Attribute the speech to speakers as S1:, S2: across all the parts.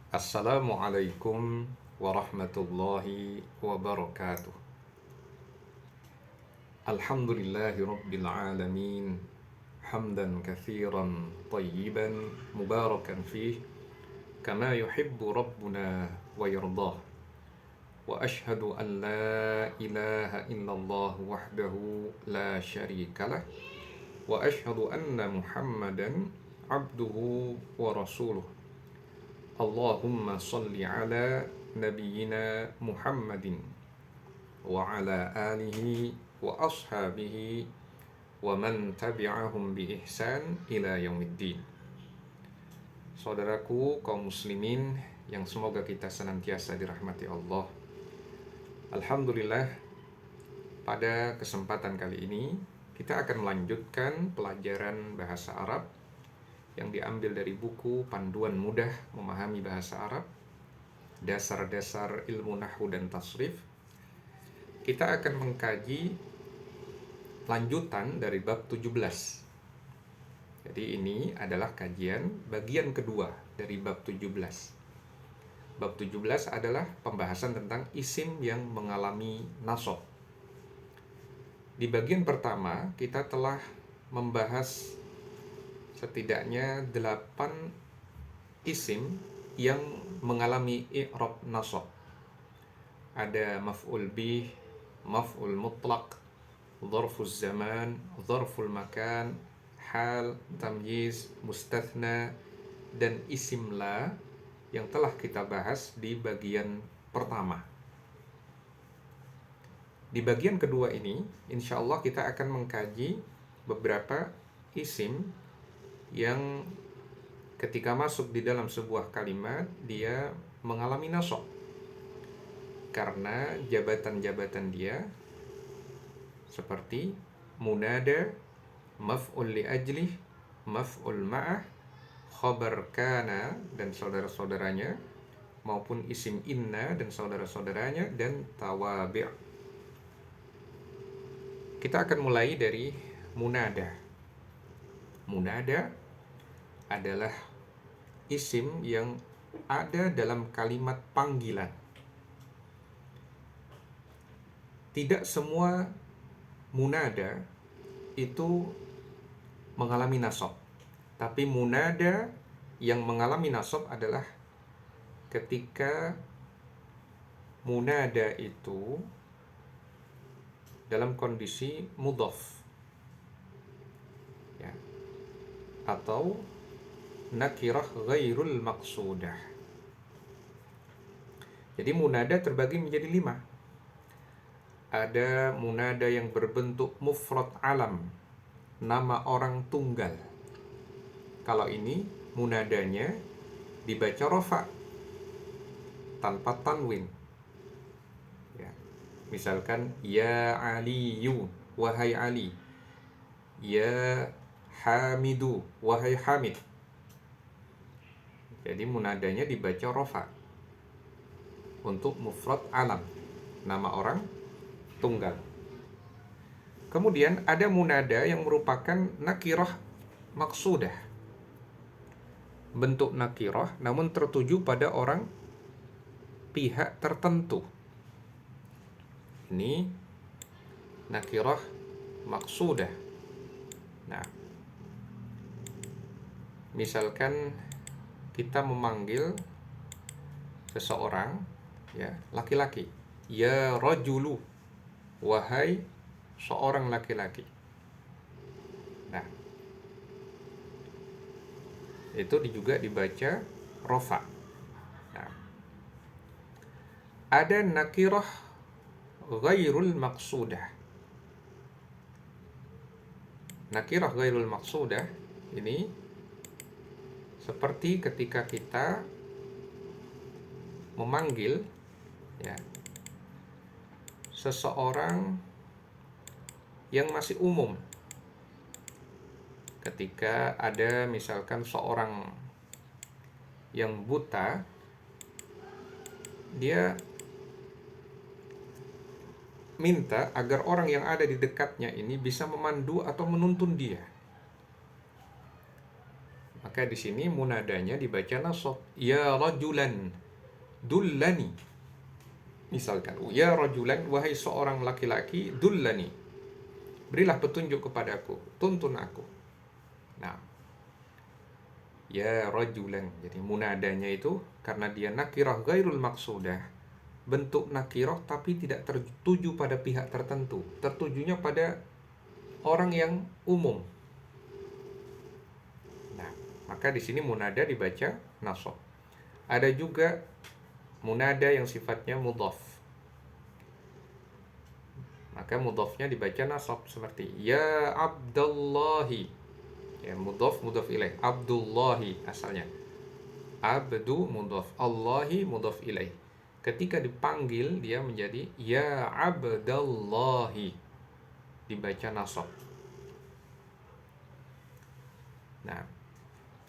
S1: Assalamualaikum warahmatullahi wabarakatuh. Alhamdulillahi rabbil alamin. Hamdan kathiran tayyiban mubarakan fih kama yuhibbu rabbuna wa yardah. Wa ashhadu an la ilaha illallah wahdahu la syarika lah. Wa ashhadu anna Muhammadan abduhu wa rasuluh. Allahumma salli ala nabiyyina Muhammadin wa ala alihi wa ashabihi wa man tabi'ahum bi ihsan ila yaumiddin. Saudaraku kaum muslimin yang semoga kita senantiasa dirahmati Allah. Alhamdulillah, pada kesempatan kali ini kita akan melanjutkan pelajaran bahasa Arab yang diambil dari buku Panduan Mudah Memahami Bahasa Arab, Dasar-dasar Ilmu Nahwu dan Tasrif. Kita akan mengkaji lanjutan dari bab 17. Jadi ini adalah kajian bagian kedua dari bab 17. Bab 17 adalah pembahasan tentang isim yang mengalami nasab. Di bagian pertama kita telah membahas setidaknya 8 isim yang mengalami i'rab nasab. Ada maf'ul bih, maf'ul mutlaq, dzarfuz zaman, dzarful makan, hal, tamyiz, mustathna, dan isim la yang telah kita bahas di bagian pertama. Di bagian kedua ini, insya Allah kita akan mengkaji beberapa isim yang ketika masuk di dalam sebuah kalimat dia mengalami nasab karena jabatan-jabatan dia seperti munada, maf'ul li ajlih, maf'ul ma'ah, khabar kana dan saudara-saudaranya, maupun isim inna dan saudara-saudaranya, dan tawabi'. Kita akan mulai dari munada. Munada adalah isim yang ada dalam kalimat panggilan. Tidak semua munada itu mengalami nasab, tapi munada yang mengalami nasab adalah ketika munada itu dalam kondisi mudhaf, ya, atau nakirah ghairul maqsudah. Jadi munada terbagi menjadi 5. Ada munada yang berbentuk mufrad alam, nama orang tunggal. Kalau ini munadanya dibaca rafa tanpa tanwin, ya. Misalkan ya aliyu, wahai Ali. Ya hamidu, wahai Hamid. Jadi munadanya dibaca rafa untuk mufrad alam, nama orang tunggal. Kemudian ada munada yang merupakan nakirah maksudah, bentuk nakirah namun tertuju pada orang pihak tertentu. Ini nakirah maksudah. Nah, misalkan kita memanggil seseorang, ya, laki-laki, ya rajulu, wahai seorang laki-laki. Nah, itu juga dibaca rofa. Nah, ada nakirah ghairul maqsudah. Nakirah ghairul maqsudah ini seperti ketika kita memanggil, ya, seseorang yang masih umum. Ketika ada misalkan seorang yang buta, dia minta agar orang yang ada di dekatnya ini bisa memandu atau menuntun dia. Maka Maka di sini munadanya dibaca nasab. Ya rajulan, dullani. Misalkan, ya rajulan, wahai seorang laki-laki, dullani. Berilah petunjuk kepadaku, tuntun aku. Nah, ya rajulan. Jadi munadanya itu karena dia nakirah ghairul maksudah, bentuk nakirah tapi tidak tertuju pada pihak tertentu, tertujunya pada orang yang umum. Nah, maka di sini munada dibaca nasab. Ada juga munada yang sifatnya mudhaf. Maka mudhafnya dibaca nasab seperti ya Abdullahi. Ya, mudhaf ilaih. Abdullahi asalnya. Abdu mudhaf, Allahi mudhaf ilaih. Ketika dipanggil dia menjadi ya Abdallahi. Dibaca nasab. Nah,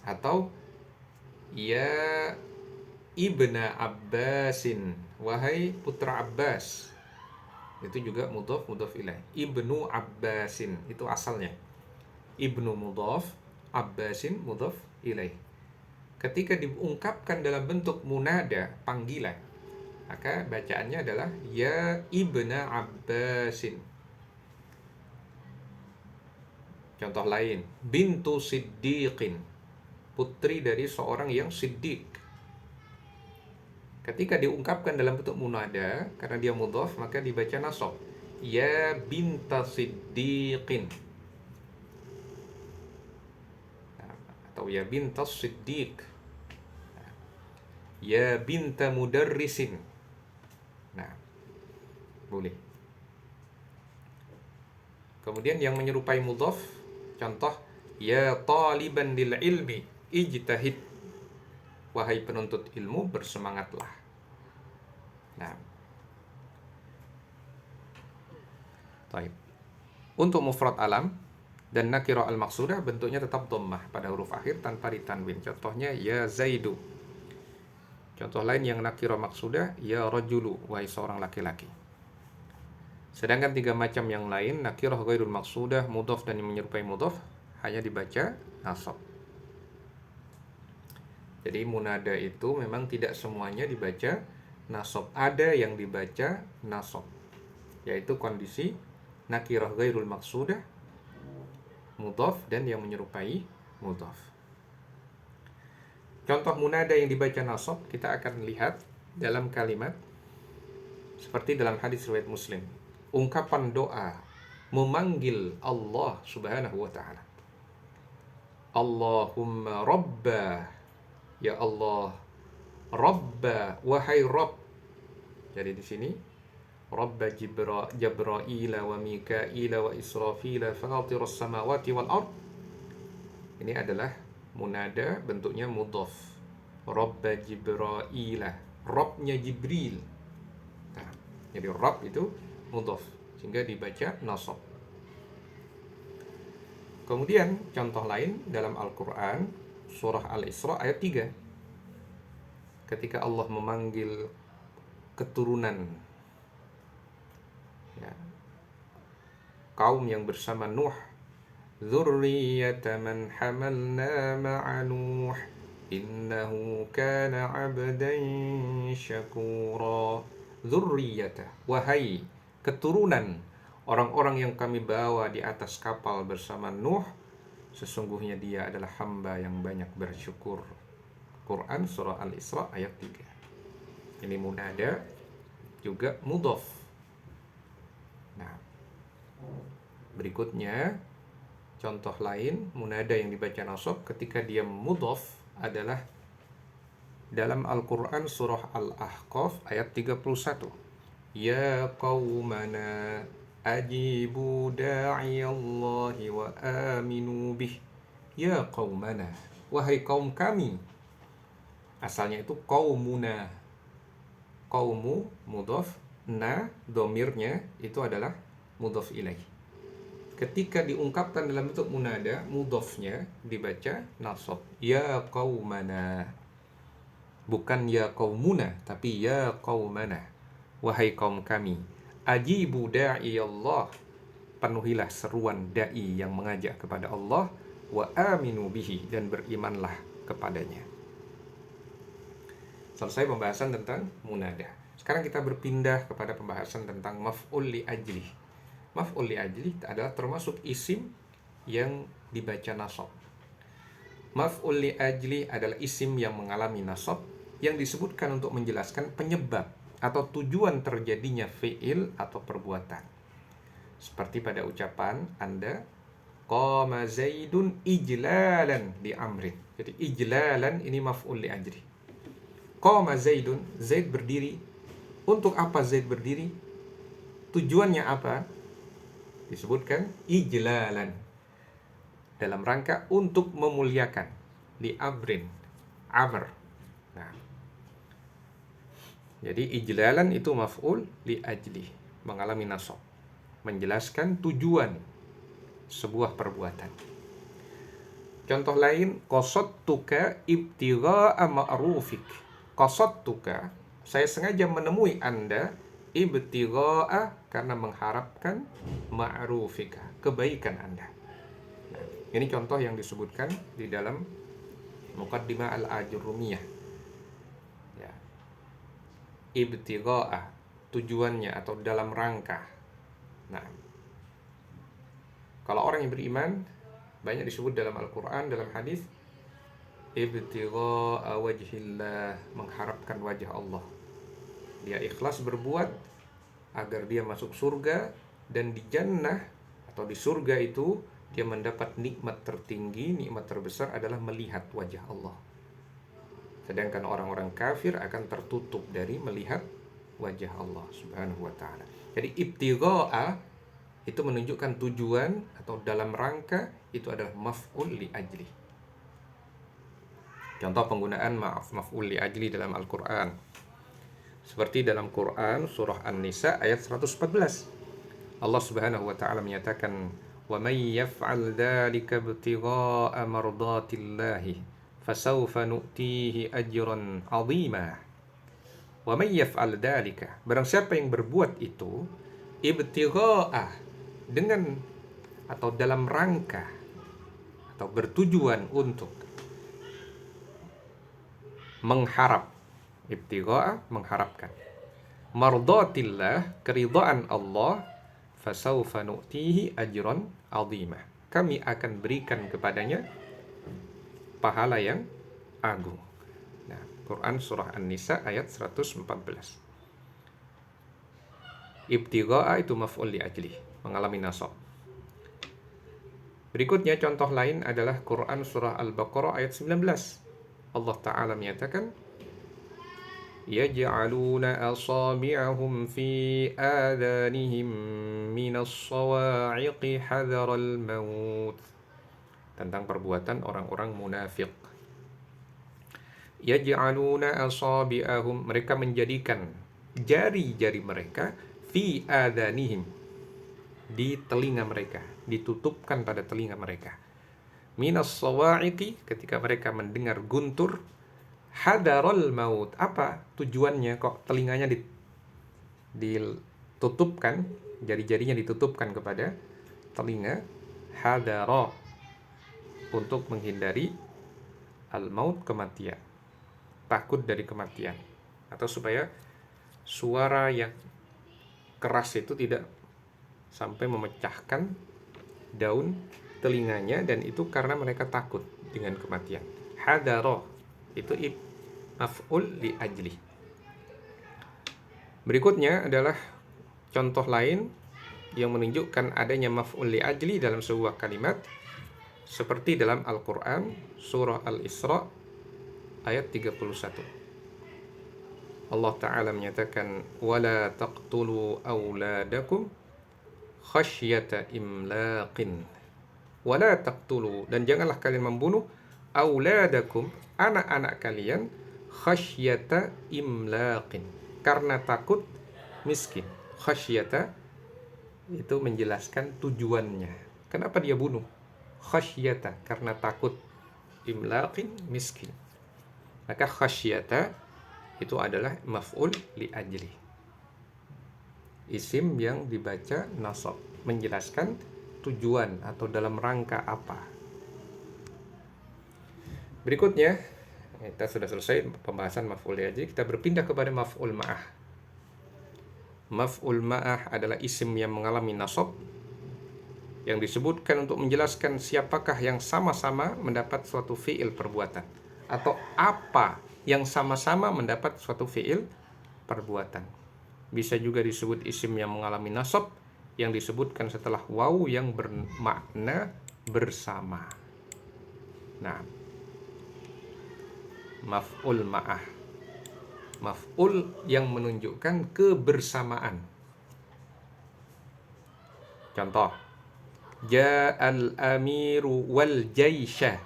S1: atau ya Ibna Abbasin, wahai putra Abbas. Itu juga mudhaf ilaih. Ibnu Abbasin itu asalnya. Ibnu mudhaf, Abbasin mudhaf ilaih. Ketika diungkapkan dalam bentuk munada, panggilan, maka bacaannya adalah ya Ibna Abbasin. Contoh lain, bintu Siddiqin, putri dari seorang yang siddiq. Ketika diungkapkan dalam bentuk munada, karena dia mudhaf, maka dibaca nasab. Ya binta Siddiqin. Atau ya binta Siddiq. Ya binta Mudarrisin. Nah, boleh. Kemudian yang menyerupai mudhaf, contoh, ya taliban lil ilmi, ijtahid. Wahai penuntut ilmu, bersemangatlah. Nah, baik. Untuk mufrad alam dan nakirah al-maqsudah bentuknya tetap dhammah pada huruf akhir tanpa ditanwin. Contohnya ya Zaidu. Contoh lain yang nakirah maqsudah ya rajulu, wahai seorang laki-laki. Sedangkan tiga macam yang lain, nakirah ghairul maqsudah, mudhaf dan yang menyerupai mudhaf, hanya dibaca nasab. Jadi munada itu memang tidak semuanya dibaca nasab. Ada yang dibaca nasab, yaitu kondisi nakirah ghairul maqsudah, mudhaf dan yang menyerupai mudhaf. Contoh munada yang dibaca nasab kita akan lihat dalam kalimat seperti dalam hadis riwayat Muslim. Ungkapan doa memanggil Allah Subhanahu wa taala. Allahumma rabba, ya Allah, rabba, wahai Rabb. Jadi di sini rabba Jibril wa Mikail wa Israfil fatirus samawati wal ard. Ini adalah munada bentuknya mudhaf. Rabba Jibril, Rabbnya Jibril. Nah, jadi Rabb itu mudhaf sehingga dibaca nasab. Kemudian contoh lain dalam Al-Qur'an surah Al-Isra ayat 3. Ketika Allah memanggil keturunan ya, kaum yang bersama Nuh, dzurriyyata man hamalna ma'a Nuh innahu kana 'abdan syakura. Dzurriyyata, wahai keturunan orang-orang yang kami bawa di atas kapal bersama Nuh, sesungguhnya dia adalah hamba yang banyak bersyukur. Quran surah Al-Isra ayat 3. Ini munada juga mudhaf. Nah, berikutnya contoh lain munada yang dibaca nasab ketika dia mudhaf adalah dalam Al-Quran surah Al-Ahqaf ayat 31. Ya qaumana ajibu da'iyallahi wa aminu bih. Ya qaumana, wahai kaum kami. Asalnya itu qaumuna. Qaumu mudhaf, na domirnya itu adalah mudhaf ilaih. Ketika diungkapkan dalam bentuk munada, mudhafnya dibaca nasab. Ya qaumana. Bukan ya qaumuna, tapi ya qaumana. Wahai kaum kami. Ajibu da'iyallah, penuhilah seruan da'i yang mengajak kepada Allah, wa aminu bihi, dan berimanlah kepadanya. Selesai pembahasan tentang munada. Sekarang kita berpindah kepada pembahasan tentang maf'ul li ajli. Maf'ul li ajli adalah termasuk isim yang dibaca nasab. Maf'ul li ajli adalah isim yang mengalami nasab, yang disebutkan untuk menjelaskan penyebab atau tujuan terjadinya fi'il atau perbuatan. Seperti pada ucapan Anda, qama Zaidun ijlalan li amrin. Jadi ijlalan ini maf'ul li ajli. Qama Zaidun, Zaid berdiri. Untuk apa Zaid berdiri? Tujuannya apa? Disebutkan ijlalan, dalam rangka untuk memuliakan. Li amrin, amr. Nah, jadi ijlalan itu maf'ul li ajli, mengalami nasab, menjelaskan tujuan sebuah perbuatan. Contoh lain, qasadtuka ibtigha'a ma'rufik. Qasadtuka, saya sengaja menemui Anda, ibtigha'a, karena mengharapkan, ma'rufika, kebaikan Anda. Nah, ini contoh yang disebutkan di dalam Muqaddimah al-Ajurrumiyah. Ya. Ibtigha'a, tujuannya atau dalam rangka. Nah, kalau orang yang beriman, banyak disebut dalam Al-Quran, dalam hadis, ibtigha'a wajhillah, mengharapkan wajah Allah. Dia ikhlas berbuat agar dia masuk surga, dan di jannah atau di surga itu dia mendapat nikmat tertinggi, nikmat terbesar adalah melihat wajah Allah. Sedangkan orang-orang kafir akan tertutup dari melihat wajah Allah Subhanahu wa ta'ala. Jadi ibtigha'a itu menunjukkan tujuan atau dalam rangka, itu adalah maf'ul li ajli. Contoh penggunaan maf'ul li ajli dalam Al-Quran, seperti dalam Quran surah An-Nisa ayat 114. Allah Subhanahu wa ta'ala menyatakan, wa may yaf'al dzalika ibtigha'a mardatillahi fasawfa nu'tihi ajran 'azima. Wa may yaf'al dzalika, barang siapa yang berbuat itu, ibtigha'a, dengan atau dalam rangka atau bertujuan untuk mengharap, ibtigha'a, mengharapkan, mardatillah, keridhaan Allah, fasawfa nu'tihi ajran 'azima, kami akan berikan kepadanya pahala yang agung. Nah, Quran surah An-Nisa ayat 114. Ibtigha'a itu maf'ul li ajli, mengalami nasab. Berikutnya contoh lain adalah Quran surah Al-Baqarah ayat 19. Allah Ta'ala menyatakan, yaj'aluna asabi'ahum fi adanihim minas sawa'iqi hadaral maut, tentang perbuatan orang-orang munafik. Yaj'aluna asabi'ahum, mereka menjadikan jari-jari mereka, fi adanihim, di telinga mereka, ditutupkan pada telinga mereka. Minas sawa'iqi, ketika mereka mendengar guntur. Hadarul maut, apa tujuannya kok telinganya ditutupkan, jari-jarinya ditutupkan kepada telinga? Hadara, untuk menghindari al-maut, kematian, takut dari kematian, atau supaya suara yang keras itu tidak sampai memecahkan daun telinganya, dan itu karena mereka takut dengan kematian. Hadara itu maf'ul li ajli. Berikutnya adalah contoh lain yang menunjukkan adanya maf'ul li ajli dalam sebuah kalimat, seperti dalam Al-Quran surah Al-Isra ayat 31. Allah Ta'ala menyatakan, wala taqtulu awladakum khasyata imlaqin. Wala taqtulu, dan janganlah kalian membunuh, awladakum, anak-anak kalian, khasyata imlaqin, karena takut miskin. Khasyata itu menjelaskan tujuannya. Kenapa dia bunuh? Khasyata, karena takut. Imlaqin, miskin. Maka khasyata itu adalah maf'ul li ajli, isim yang dibaca nasab, menjelaskan tujuan atau dalam rangka apa. Berikutnya, kita sudah selesai pembahasan maf'ul li'ajli, kita berpindah kepada maf'ul ma'ah. Maf'ul ma'ah adalah isim yang mengalami nasab, yang disebutkan untuk menjelaskan siapakah yang sama-sama mendapat suatu fi'il perbuatan, atau apa yang sama-sama mendapat suatu fi'il perbuatan. Bisa juga disebut isim yang mengalami nasab, yang disebutkan setelah waw yang bermakna bersama. Nah, maf'ul ma'ah, maf'ul yang menunjukkan kebersamaan. Contoh, ja'al amiru wal jaisha.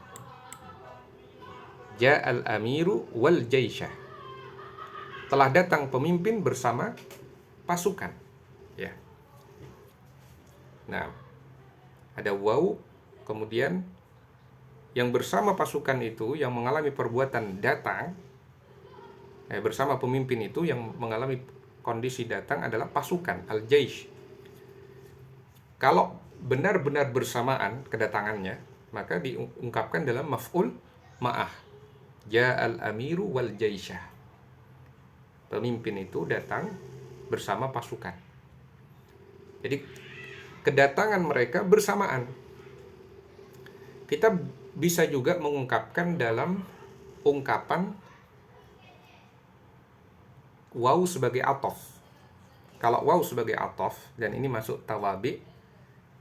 S1: Ja'al amiru wal jaisha. Telah datang pemimpin bersama pasukan. Ya. Nah, ada waw, kemudian yang bersama pasukan itu yang mengalami perbuatan datang, bersama pemimpin itu yang mengalami kondisi datang adalah pasukan, al-jaish. Kalau benar-benar bersamaan kedatangannya, maka diungkapkan dalam maf'ul ma'ah. Ja'al amiru wal jaisyah. Pemimpin itu datang bersama pasukan. Jadi kedatangan mereka bersamaan. Kita bisa juga mengungkapkan dalam ungkapan waw sebagai atof. Kalau waw sebagai atof, dan ini masuk tawabi,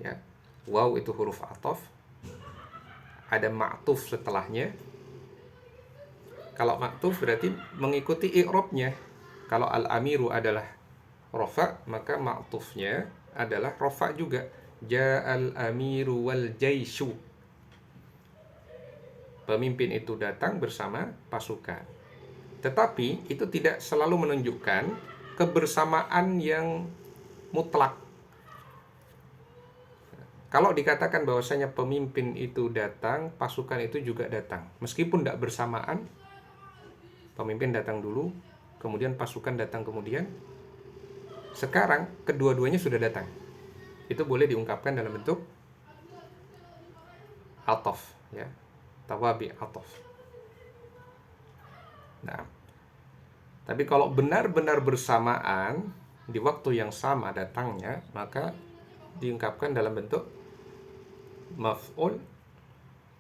S1: ya, waw itu huruf atof, ada ma'tuf setelahnya. Kalau ma'tuf berarti mengikuti i'rabnya. Kalau al-amiru adalah rofa, maka ma'tufnya adalah rofa juga. Ja'al amiru wal jaishu. Pemimpin itu datang bersama pasukan. Tetapi itu tidak selalu menunjukkan kebersamaan yang mutlak. Kalau dikatakan bahwasanya pemimpin itu datang, pasukan itu juga datang. Meskipun tidak bersamaan, pemimpin datang dulu, kemudian pasukan datang kemudian. Sekarang kedua-duanya sudah datang. Itu boleh diungkapkan dalam bentuk atof, ya, tawabi atof. Nah, tapi kalau benar-benar bersamaan di waktu yang sama datangnya, maka diungkapkan dalam bentuk maf'ul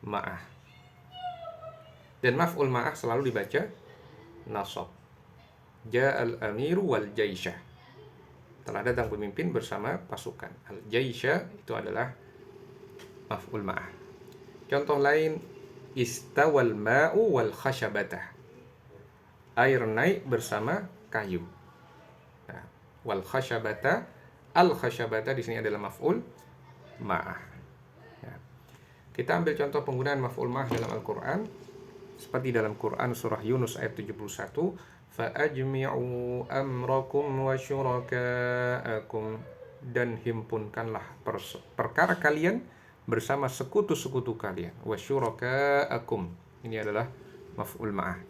S1: ma'ah. Dan maf'ul ma'ah selalu dibaca nasab. Ja'al amiru wal jaisyah. Telah datang pemimpin bersama pasukan. Al-jaisyah itu adalah maf'ul ma'ah. Contoh lain, istawal ma'u wal khasyabatah. Air naik bersama kayu. Nah, wal khasyabatah, al khasyabatah di sini adalah maf'ul ma'ah. Ya. Kita ambil contoh penggunaan maf'ul ma'ah dalam Al-Quran. Seperti dalam Quran surah Yunus ayat 71, fa'ajmi'u amrakum wa syuraka'akum, dan himpunkanlah perkara kalian bersama sekutu-sekutu kalian. Wa syuraka'akum, ini adalah maf'ul ma'ah.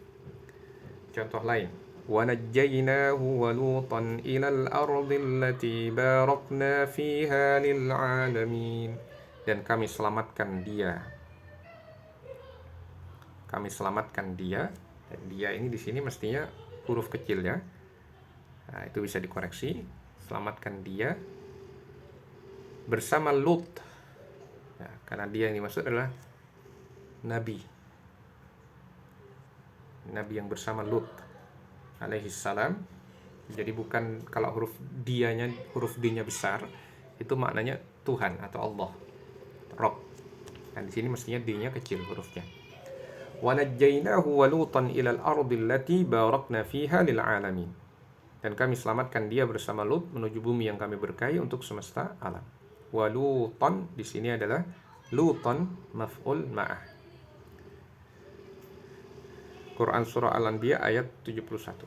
S1: Contoh lain, wa najjaynahu wa lutan ilal ardi allati barakna fiha lil alamin, dan kami selamatkan dia. Kami selamatkan dia. Dan dia ini di sini mestinya huruf kecil, ya. Nah, itu bisa dikoreksi. Selamatkan dia bersama Lut. Ya, karena dia yang dimaksud adalah Nabi. Nabi yang bersama Lut alaihi salam. Jadi bukan, kalau huruf D-nya besar, itu maknanya Tuhan atau Allah, Rob. Dan di sini mestinya D-nya kecil hurufnya. وَنَجَّيْنَاهُ وَلُوطًا إِلَى الْأَرْضِ الَّتِي بَارَكْنَا فِيهَا لِلْعَالَمِينَ, dan kami selamatkan dia bersama Lut menuju bumi yang kami berkahi untuk semesta alam. Walutan di sini adalah lutan maf'ul ma'ah. Quran surah Al-Anbiya ayat 71.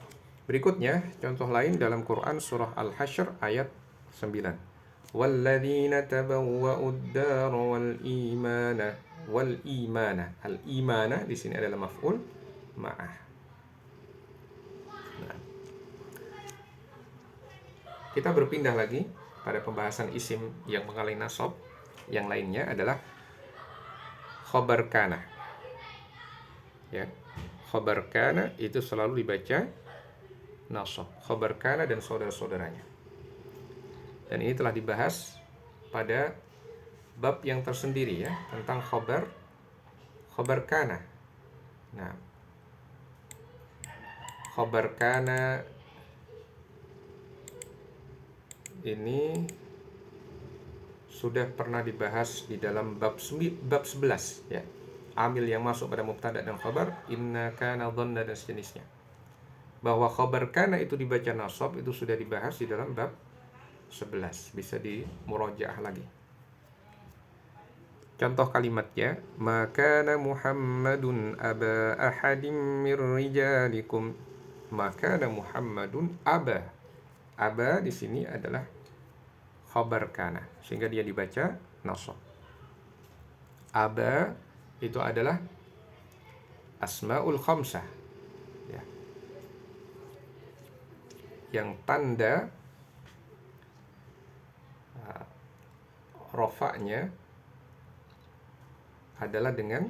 S1: Berikutnya contoh lain dalam Quran surah Al-Hasyr ayat 9. وَالَّذِينَ تَبَوَّأُوا الدَّارَ وَالْإِيمَانَ. Al-imana di sini adalah maf'ul ma'ah. Nah, kita berpindah lagi pada pembahasan isim yang mengalami nasab. Yang lainnya adalah khobar kana. ya. Khabar kana itu selalu dibaca nasab. Khabar kana dan saudara-saudaranya. Dan ini telah dibahas pada bab yang tersendiri ya, tentang khabar kana. Nah, khabar kana ini sudah pernah dibahas di dalam bab 11 ya. Amil yang masuk pada mubtada dan khabar, inna kana dhanna dan sejenisnya. Bahwa khabar kana itu dibaca nasab itu sudah dibahas di dalam bab 11. Bisa di murojaah lagi. Contoh kalimatnya, makana Muhammadun aba ahadim mir rijalikum. Makana Muhammadun aba. Aba di sini adalah khabar kana, sehingga dia dibaca nasab. Aba itu adalah asmaul khamsah ya. Yang tanda rofaknya adalah dengan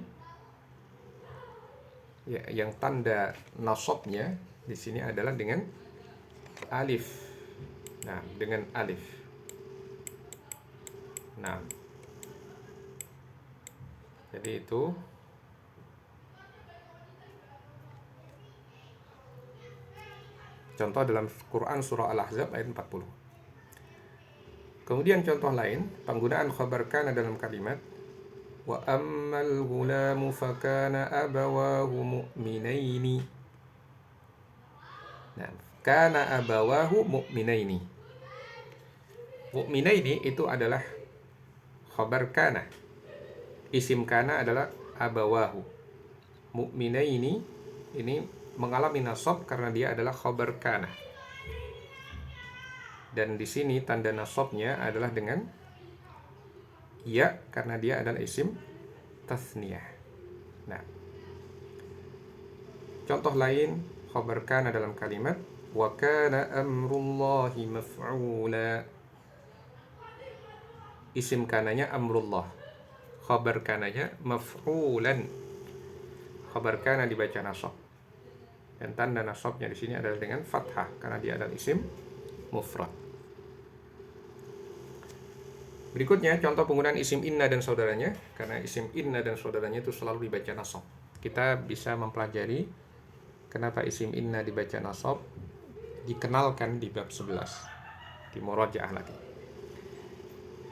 S1: ya, yang tanda nasabnya di sini adalah dengan alif. Nah, dengan alif. Nah, jadi itu contoh dalam Quran surah Al-Ahzab ayat 40. Kemudian contoh lain, penggunaan khabar kana dalam kalimat wa ammal ghulamu fakana abawahu mu'minaini. Nah, kana abawahu mu'minaini. Mu'minaini itu adalah khabar kana. Isim kana adalah abawahu. Mu'minaini ini mengalami nasab karena dia adalah khabar kana. Dan di sini tanda nasabnya adalah dengan ya, karena dia adalah isim tasniyah. Nah, contoh lain khabar kana dalam kalimat wa kana amrullahi maf'ula. Isim kananya amrullah, khabar kananya maf'ulan. Khabar kana dibaca nasab. Dan tanda nasabnya di sini adalah dengan fathah karena dia adalah isim mufrad. Berikutnya contoh penggunaan isim inna dan saudaranya, karena isim inna dan saudaranya itu selalu dibaca nasab. Kita bisa mempelajari kenapa isim inna dibaca nasab, dikenalkan di bab 11 di murojaah lagi.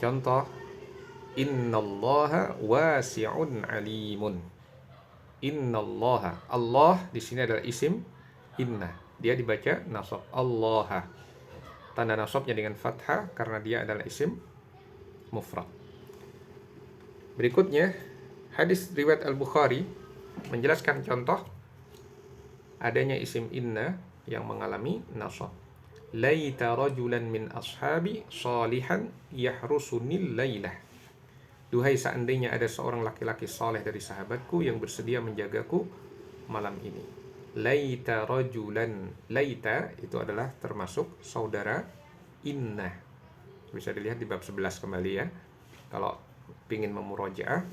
S1: Contoh, innallaha wasi'un alimun. Innallaha, Allah di sini adalah isim inna, dia dibaca nasab Allah. Tanda nasabnya dengan fathah karena dia adalah isim mufrad. Berikutnya, hadis riwayat Al-Bukhari menjelaskan contoh adanya isim inna yang mengalami nasab. Laita rajulan min ashabi salihan yahrusunil lailah. Duhai seandainya ada seorang laki-laki saleh dari sahabatku yang bersedia menjagaku malam ini. Laita rajulan. Laita itu adalah termasuk saudara inna. Bisa dilihat di bab 11 kembali ya. Kalau ingin memurojaah,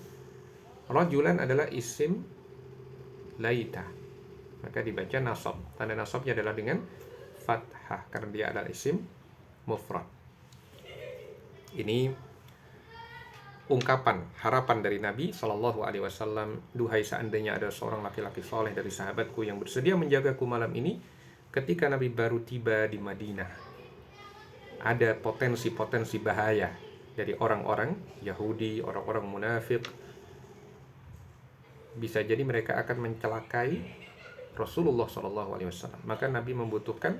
S1: rajulan adalah isim laita, maka dibaca nasab. Tanda nasabnya adalah dengan fathah karena dia adalah isim mufrad. Ini ungkapan harapan dari Nabi Shallallahu Alaihi Wasallam. Duhai seandainya ada seorang laki-laki soleh dari sahabatku yang bersedia menjagaku malam ini, ketika Nabi baru tiba di Madinah. Ada potensi-potensi bahaya dari orang-orang Yahudi, orang-orang munafik. Bisa jadi mereka akan mencelakai Rasulullah SAW. Maka Nabi membutuhkan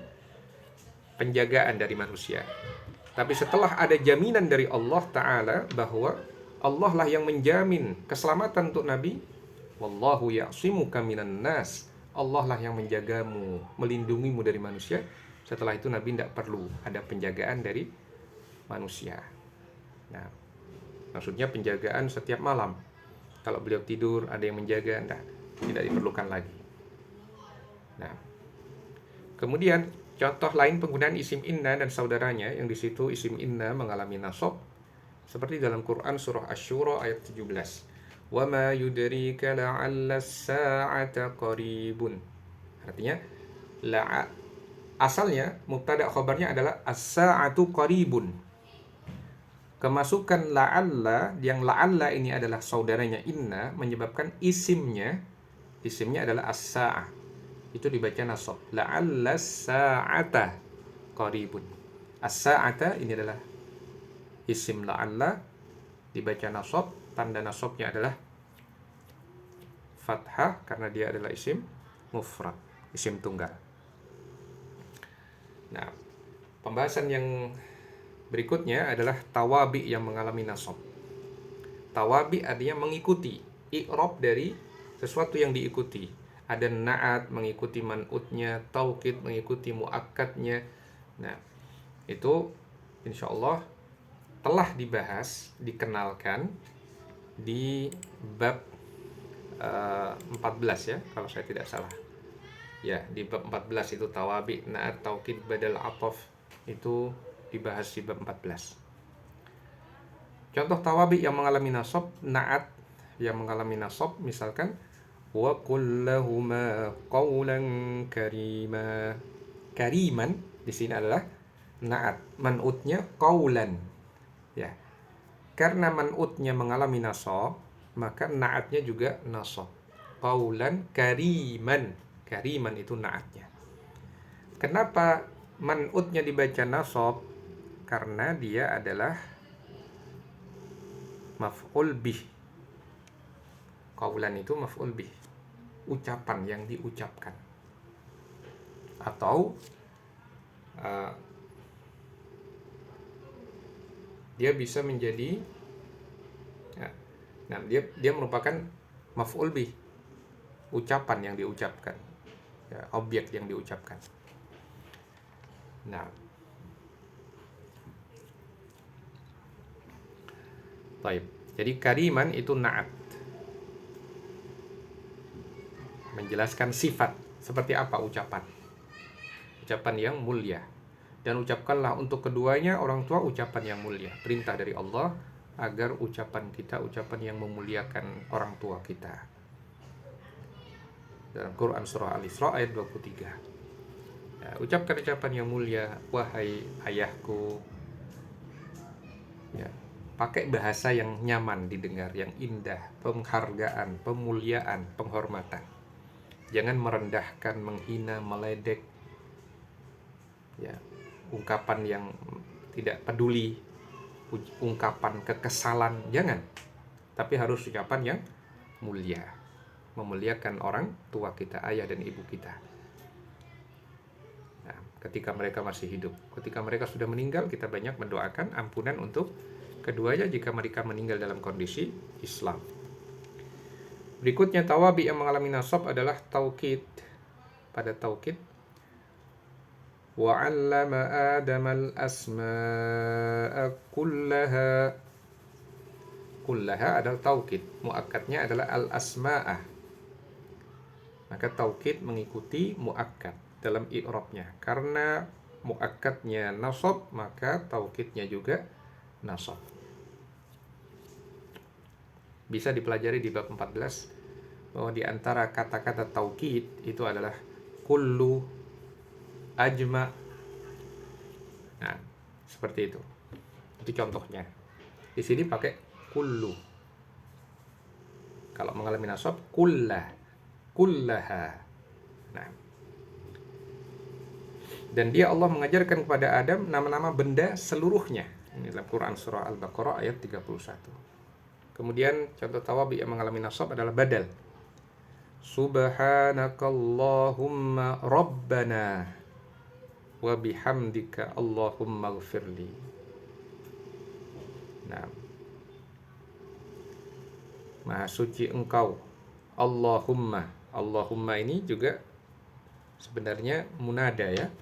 S1: penjagaan dari manusia. Tapi setelah ada jaminan dari Allah Ta'ala bahwa Allah lah yang menjamin keselamatan untuk Nabi, wallahu ya'simuka minan nas, Allah lah yang menjagamu, melindungimu dari manusia. Setelah itu Nabi tidak perlu ada penjagaan dari manusia. Nah, maksudnya penjagaan setiap malam. Kalau beliau tidur ada yang menjaga, tidak diperlukan lagi. Nah, kemudian contoh lain penggunaan isim inna dan saudaranya, yang di situ isim inna mengalami nasab, seperti dalam Quran surah Asy-Syura ayat 17. Wa ma yudrika la'alla as-sa'ata qaribun. Artinya asalnya mubtada khabarnya adalah as-sa'atu qaribun. Kemasukan la'alla, yang la'alla ini adalah saudaranya inna, menyebabkan isimnya adalah as-sa'ah. Itu dibaca nasab. La'alla as-sa'ata qaribun. As-sa'ata ini adalah isim la'alla, dibaca nasab. Tanda nasabnya adalah fathah karena dia adalah isim mufrad, isim tunggal. Nah, pembahasan yang berikutnya adalah tawabi yang mengalami nasab. Tawabi artinya mengikuti, i'rab dari sesuatu yang diikuti. Ada na'at mengikuti man'utnya, taukid mengikuti mu'akkadnya. Nah, itu insyaallah telah dibahas, dikenalkan di bab 14 ya, kalau saya tidak salah. Ya, di bab 14 itu tawabi, na'at, taukid, badal, ataf itu dibahas di bab 14. Contoh tawabi yang mengalami nasab, na'at yang mengalami nasab, misalkan wa qul lahuma qawlan karima. Kariman di sini adalah na'at, man'utnya qawlan. Ya. Karena man'utnya mengalami nasab, maka na'atnya juga nasab. Qawlan kariman. Kariman itu na'atnya. Kenapa man'utnya dibaca nasab? Karena dia adalah maf'ul bih. Qawlan itu maf'ul bih, ucapan yang diucapkan. Atau dia bisa menjadi nah, dia merupakan maf'ul bih, ucapan yang diucapkan, ya, objek yang diucapkan. Nah, baik. Jadi kariman itu na'at, menjelaskan sifat. Seperti apa ucapan? Ucapan yang mulia. Dan ucapkanlah untuk keduanya orang tua ucapan yang mulia. Perintah dari Allah agar ucapan kita ucapan yang memuliakan orang tua kita. Dalam Quran surah Al-Isra ayat 23. Ya, ucapkan ucapan yang mulia, wahai ayahku. Ya, pakai bahasa yang nyaman didengar, yang indah, penghargaan, pemuliaan, penghormatan. Jangan merendahkan, menghina, meledek. Ya, ungkapan yang tidak peduli, ungkapan kekesalan, jangan. Tapi harus ucapan yang mulia, memuliakan orang tua kita, ayah dan ibu kita. Nah, ketika mereka masih hidup. Ketika mereka sudah meninggal, kita banyak mendoakan ampunan untuk keduanya jika mereka meninggal dalam kondisi Islam. Berikutnya tawabi yang mengalami nasab adalah taukid. Pada taukid, وَعَلَّمَ آدَمَ الْأَسْمَاءَ كُلَّهَا. Kullaha adalah taukid, muakkadnya adalah al-asma'ah. Maka taukid mengikuti muakkad dalam i'rabnya. Karena muakkadnya nasab, maka taukidnya juga nasab. Bisa dipelajari di bab 14 bahwa di antara kata-kata taukid itu adalah kullu, ajma. Nah, seperti itu. Itu contohnya. Di sini pakai kullu. Kalau mengalami nasab, kullah, kullaha. Nah, dan dia Allah mengajarkan kepada Adam nama-nama benda seluruhnya. Ini dalam Quran surah Al-Baqarah ayat 31. Kemudian contoh tawabi yang mengalami nasab adalah badal. Subhanakallahumma rabbana wa bihamdika Allahumma ghfirli. Nah, Maha suci engkau Allahumma. Allahumma ini juga sebenarnya munada ya.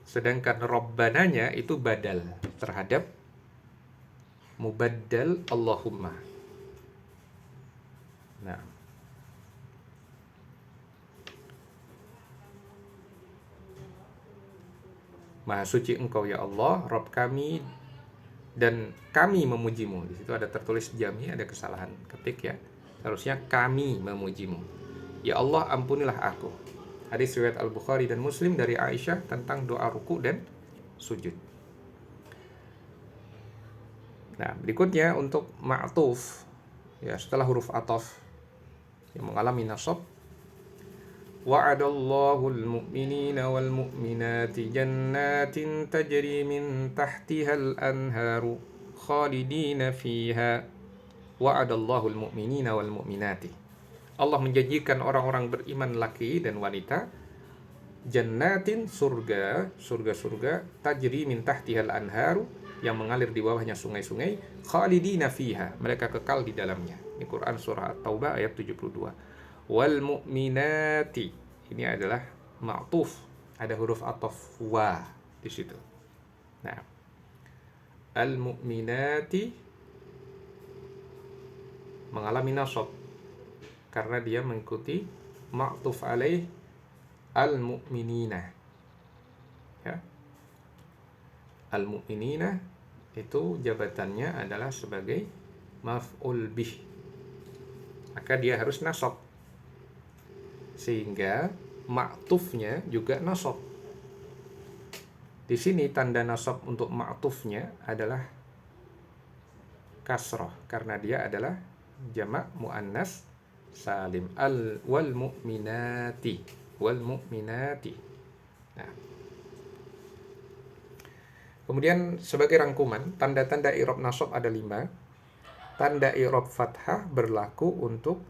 S1: Sedangkan rabbananya itu badal terhadap mubaddal Allahumma. Nah, Maha suci engkau ya Allah, Rabb kami, dan kami memujimu. Di situ ada tertulis jami, ada kesalahan ketik ya. Harusnya kami memujimu. Ya Allah, ampunilah aku. Hadis riwayat Al-Bukhari dan Muslim dari Aisyah tentang doa ruku dan sujud. Nah, berikutnya untuk ma'tuf, ya, setelah huruf ataf yang mengalami nasab, wa'adallahu al-mu'minina wal mu'minati jannatin tajri min tahtiha al-anharu khalidina fiha. Wa'adallahu al-mu'minina wal mu'minati. Allah menjanjikan orang-orang beriman laki dan wanita jannatin, surga tajri min tahtihal anharu, yang mengalir di bawahnya sungai-sungai, khalidina fiha, mereka kekal di dalamnya. Ini Quran surah At-Taubah ayat 72. Wal mu'minati, ini adalah ma'tuf, ada huruf ataf wa di situ. Nah, al mu'minati mengalami nasab karena dia mengikuti ma'tuf alaih al-mu'minina. Ya. Al-mu'minina itu jabatannya adalah sebagai maf'ul bih. Maka dia harus nasab. Sehingga ma'tufnya juga nasab. Di sini tanda nasab untuk ma'tufnya adalah kasrah karena dia adalah jamak muannas salim. Wal mu'minati. Nah, kemudian sebagai rangkuman, tanda-tanda i'rab nasab ada 5. Tanda i'rab fathah berlaku untuk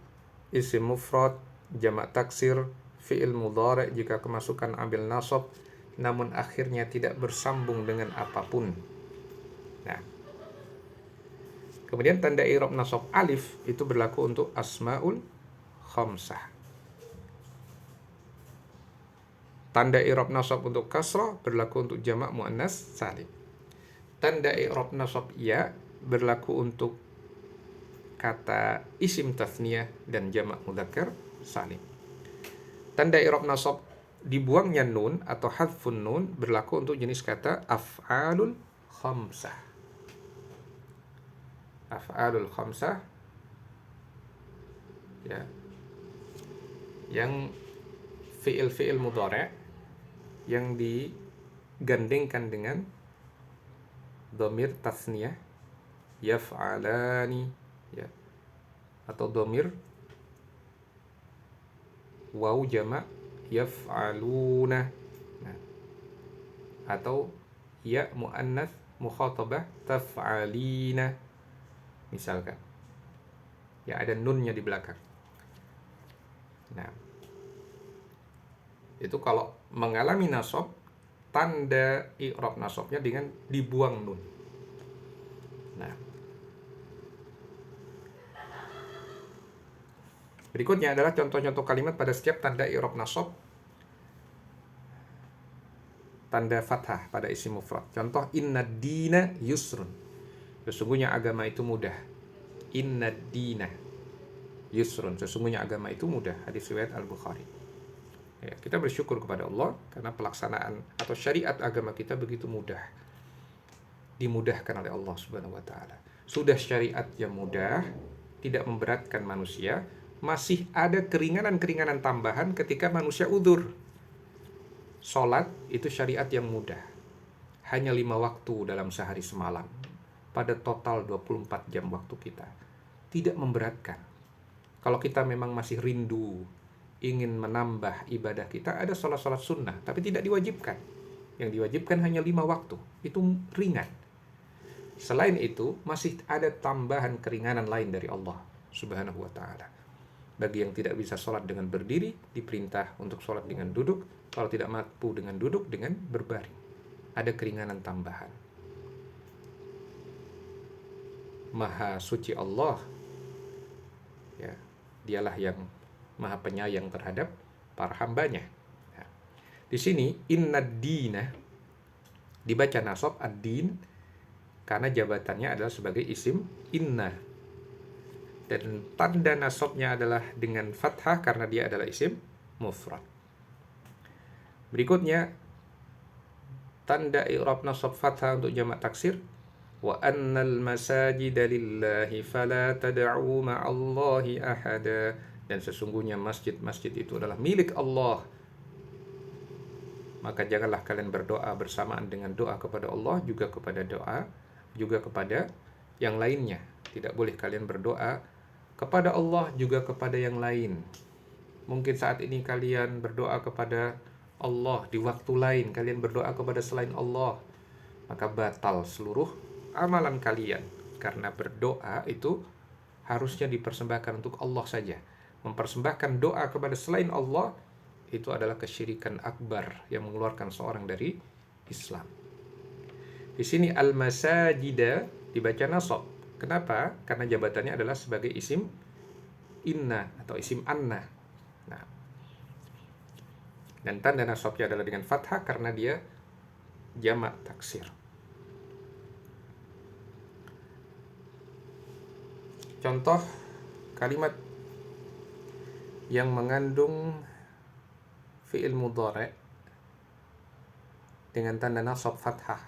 S1: isim mufrad, jamak taksir, fi'il mudhari' jika kemasukan amil nasab namun akhirnya tidak bersambung dengan apapun. Nah, kemudian tanda i'rab nasab alif itu berlaku untuk asmaul khamsah. Tanda i'rab nasab untuk kasrah berlaku untuk jamak muannas salim. Tanda i'rab nasab ya berlaku untuk kata isim tasniyah dan jamak mudzakkar salim. Tanda i'rab nasab dibuangnya nun atau hadfun nun berlaku untuk jenis kata af'alul khamsah. Af'alul khamsah, ya, yang fi'il mudhari' yang digandengkan dengan dhamir tasniyah yaf'alani, ya, atau dhamir waw jamak yaf'aluna, nah, atau ya muannats mukhatabah taf'alina misalkan, ya, ada nunnya di belakang. Nah, itu kalau mengalami nasab, tanda i'rab nasabnya dengan dibuang nun. Nah, berikutnya adalah contoh-contoh kalimat pada setiap tanda i'rab nasab, tanda fathah pada isim mufrad. Contoh, innad dina yusrun, sesungguhnya agama itu mudah. Innad dina yusrun, sesungguhnya agama itu mudah. Hadis riwayat Al-Bukhari. Ya, kita bersyukur kepada Allah karena pelaksanaan atau syariat agama kita begitu mudah, dimudahkan oleh Allah Subhanahu wa taala. Sudah syariat yang mudah, tidak memberatkan manusia, masih ada keringanan-keringanan tambahan ketika manusia udzur. Salat itu syariat yang mudah, hanya 5 waktu dalam sehari semalam, pada total 24 jam waktu kita, tidak memberatkan. Kalau kita memang masih rindu ingin menambah ibadah kita, ada sholat-sholat sunnah, tapi tidak diwajibkan. Yang diwajibkan hanya 5 waktu, itu ringan. Selain itu, masih ada tambahan keringanan lain dari Allah Subhanahu wa ta'ala. Bagi yang tidak bisa sholat dengan berdiri, diperintah untuk sholat dengan duduk. Kalau tidak mampu dengan duduk, dengan berbaring. Ada keringanan tambahan. Maha suci Allah, ya, dialah yang Maha penyayang terhadap para hambanya. Nah, di sini innad dina dibaca nasab ad-din karena jabatannya adalah sebagai isim inna, dan tanda nasabnya adalah dengan fathah karena dia adalah isim mufrad. Berikutnya tanda i'rab nasab fathah untuk jamak taksir wa annal masajida lillahi fala tad'u ma'allahi ahada, dan sesungguhnya masjid-masjid itu adalah milik Allah, maka janganlah kalian berdoa bersamaan dengan doa kepada Allah juga kepada yang lainnya. Tidak boleh kalian berdoa kepada Allah juga kepada yang lain. Mungkin saat ini kalian berdoa kepada Allah, di waktu lain kalian berdoa kepada selain Allah, maka batal seluruh amalan kalian. Karena berdoa itu harusnya dipersembahkan untuk Allah saja. Mempersembahkan doa kepada selain Allah itu adalah kesyirikan akbar yang mengeluarkan seorang dari Islam. Di sini al-masajida dibaca nasab. Kenapa? Karena jabatannya adalah sebagai isim inna atau isim anna. Nah, dan tanda nasabnya adalah dengan fathah karena dia jamak taksir. Contoh kalimat yang mengandung fi'il mudhari' dengan tanda nasab fathah.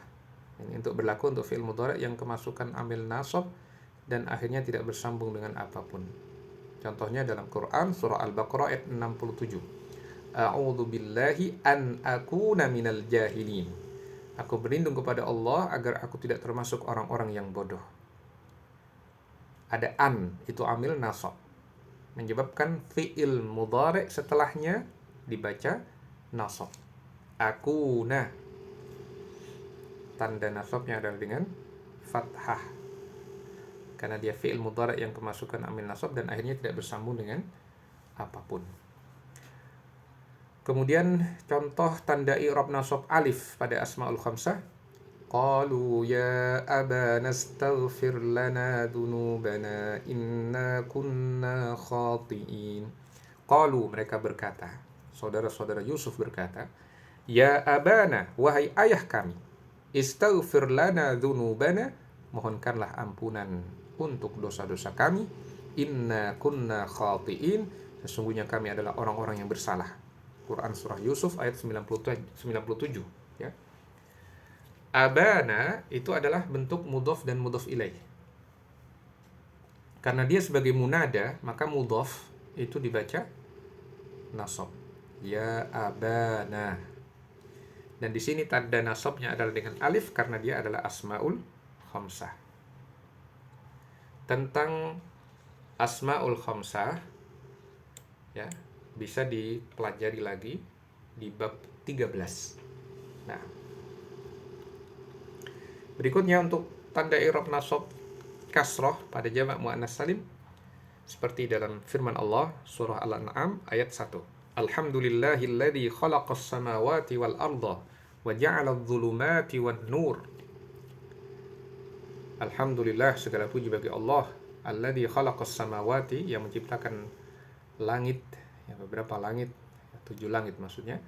S1: Ini untuk berlaku untuk fi'il mudhari' yang kemasukan amil nasab dan akhirnya tidak bersambung dengan apapun. Contohnya dalam Quran surah Al-Baqarah ayat 67. A'udzu billahi an akuna minal jahilin. Aku berlindung kepada Allah agar aku tidak termasuk orang-orang yang bodoh. Ada an, itu amil nasab, menyebabkan fi'il mudhari' setelahnya dibaca nasab. Akuna, tanda nasabnya adalah dengan fathah karena dia fi'il mudhari' yang kemasukan amil nasab dan akhirnya tidak bersambung dengan apapun. Kemudian contoh tanda i'rab nasab alif pada asmaul khamsah. Qalu ya abana astaghfir lana dhunubana inna kunna khati'in. Qalu, mereka berkata, saudara-saudara Yusuf berkata, ya abana, wahai ayah kami, istaghfir lana dhunubana, mohonkanlah ampunan untuk dosa-dosa kami, inna kunna khati'in, sesungguhnya kami adalah orang-orang yang bersalah. Quran surah Yusuf ayat 97 ya. Abana itu adalah bentuk mudhaf dan mudhaf ilaih. Karena dia sebagai munada, maka mudhaf itu dibaca nasab. Ya abana. Dan di sini tanda nasabnya adalah dengan alif karena dia adalah asmaul khamsah. Tentang asmaul khamsah ya, bisa dipelajari lagi di bab 13. Nah, berikutnya untuk tanda i'rab nasab kasrah pada jamak muannas salim seperti dalam firman Allah surah Al-An'am ayat 1. Alhamdulillahilladzi khalaqas samawati wal arda wa ja'ala adh-dhulumati wan nur. Alhamdulillah, segala puji bagi Allah, alladzi khalaqas samawati, yang menciptakan langit, ya, beberapa langit, 7 langit maksudnya,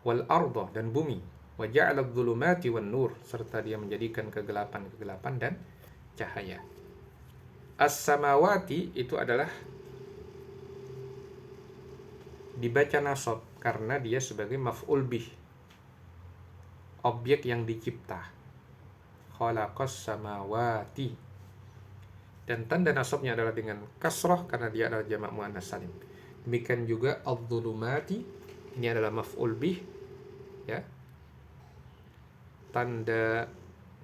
S1: wal arda, dan bumi, wa ja'ala adh-dhulumati wan nur, serta dia menjadikan kegelapan-kegelapan dan cahaya. As-samawati itu adalah dibaca nasab karena dia sebagai maf'ul bih, objek yang dicipta. Khalaqas samawati, dan tanda nasabnya adalah dengan kasrah karena dia adalah jamak muannas salim. Demikian juga adh-dhulumati, ini adalah maf'ul bih ya. Tanda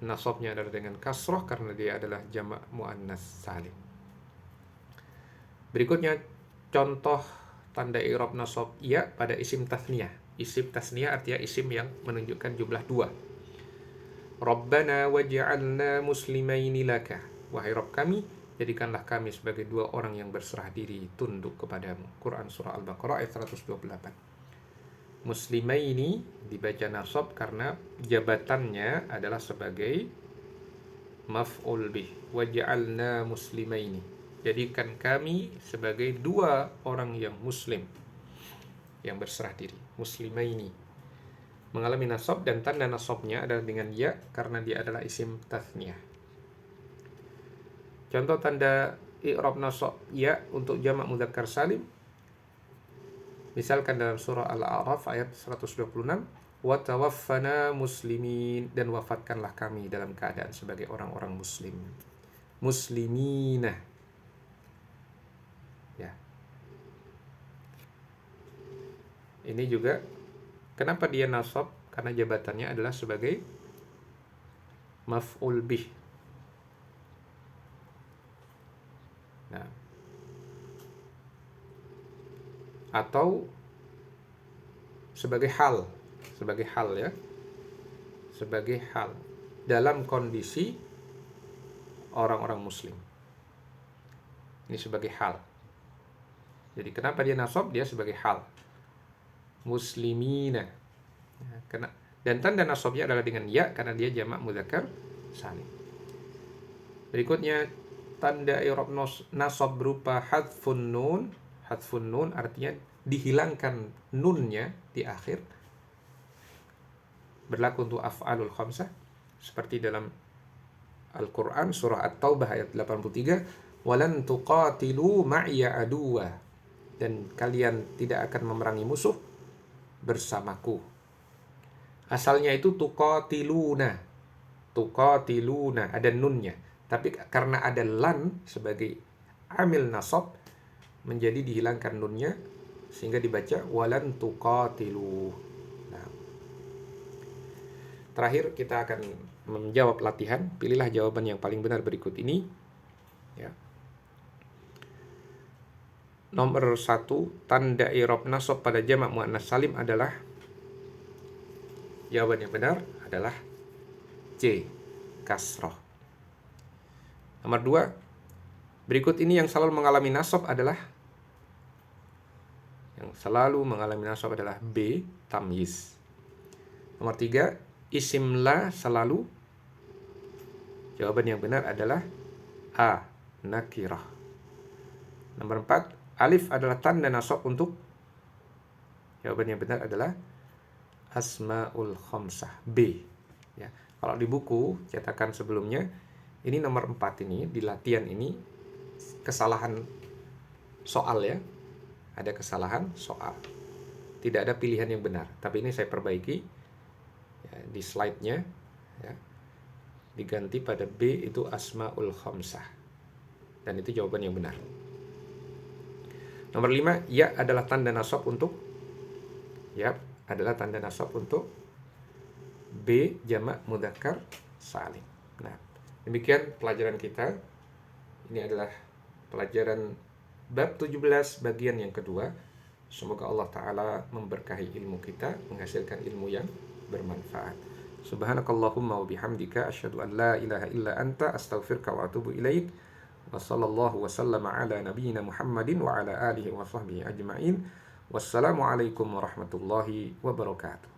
S1: nasabnya adalah dengan kasrah karena dia adalah jamak muannas salim. Berikutnya contoh tanda i'rab nasab ya pada isim tasniyah. Isim tasniyah artinya isim yang menunjukkan jumlah 2. Rabbana waj'alna muslimaini laka, wahai Rabb kami, jadikanlah kami sebagai 2 orang yang berserah diri tunduk kepadamu. Quran surah Al-Baqarah ayat 128. Muslimaini dibaca nasab karena jabatannya adalah sebagai maf'ul bih. Waj'alna muslimaini, jadikan kami sebagai 2 orang yang muslim, yang berserah diri. Muslimaini mengalami nasab dan tanda nasabnya adalah dengan ya karena dia adalah isim tasniyah. Contoh tanda i'rab nasab ya untuk jamak mudzakkar salim, misalkan dalam surah Al-A'raf ayat 126, wa tawaffana muslimin, dan wafatkanlah kami dalam keadaan sebagai orang-orang muslim. Muslimina. Ya. Ini juga kenapa dia nasab? Karena jabatannya adalah sebagai maf'ul bih. Nah, atau sebagai hal ya, sebagai hal dalam kondisi orang-orang muslim. Ini sebagai hal. Jadi kenapa dia nasab? Dia sebagai hal. Muslimina. Dan tanda nasabnya adalah dengan ya, karena dia jamak mudzakkar salim. Berikutnya tanda i'rab nasab berupa hadfun nun. Hadfun nun artinya dihilangkan nunnya di akhir. Berlaku untuk af'alul khamsah seperti dalam Al-Quran surah At-Taubah ayat 83, walan tuqatilu ma'iya aduwa, dan kalian tidak akan memerangi musuh bersamaku. Asalnya itu tuqatiluna, ada nunnya, tapi karena ada lan sebagai amil nasab menjadi dihilangkan nunnya sehingga dibaca walan tuqatilu. Terakhir kita akan menjawab latihan. Pilihlah jawaban yang paling benar berikut ini. Ya. Nomor 1, tanda i'rab nasab pada jamak muannats salim adalah, jawaban yang benar adalah C, kasrah. Nomor 2, berikut ini yang selalu mengalami nasab adalah, B, tamyiz. Nomor 3, isim la selalu, jawaban yang benar adalah A, nakirah. Nomor 4, alif adalah tanda nasab untuk, jawaban yang benar adalah asmaul khamsah, B. Ya. Kalau di buku cetakan sebelumnya, ini nomor 4 ini, di latihan ini kesalahan soal ya. Ada kesalahan soal. Tidak ada pilihan yang benar, tapi ini saya perbaiki. Ya, di slide-nya ya, diganti pada B itu asmaul khamsah, dan itu jawaban yang benar. Nomor 5, ya adalah tanda nasab untuk, B jamak mudzakkar salim. Nah, demikian pelajaran kita. Ini adalah pelajaran bab 17 bagian yang kedua. Semoga Allah Ta'ala memberkahi ilmu kita, menghasilkan ilmu yang bermanfaat. Subhanakallahumma wa bihamdika asyhadu an la ilaha illa anta astaghfiruka wa atubu ilaik. Wa sallallahu wa sallama ala nabiyyina Muhammadin wa ala alihi wa sahbihi ajma'in. Wassalamu alaikum warahmatullahi wabarakatuh.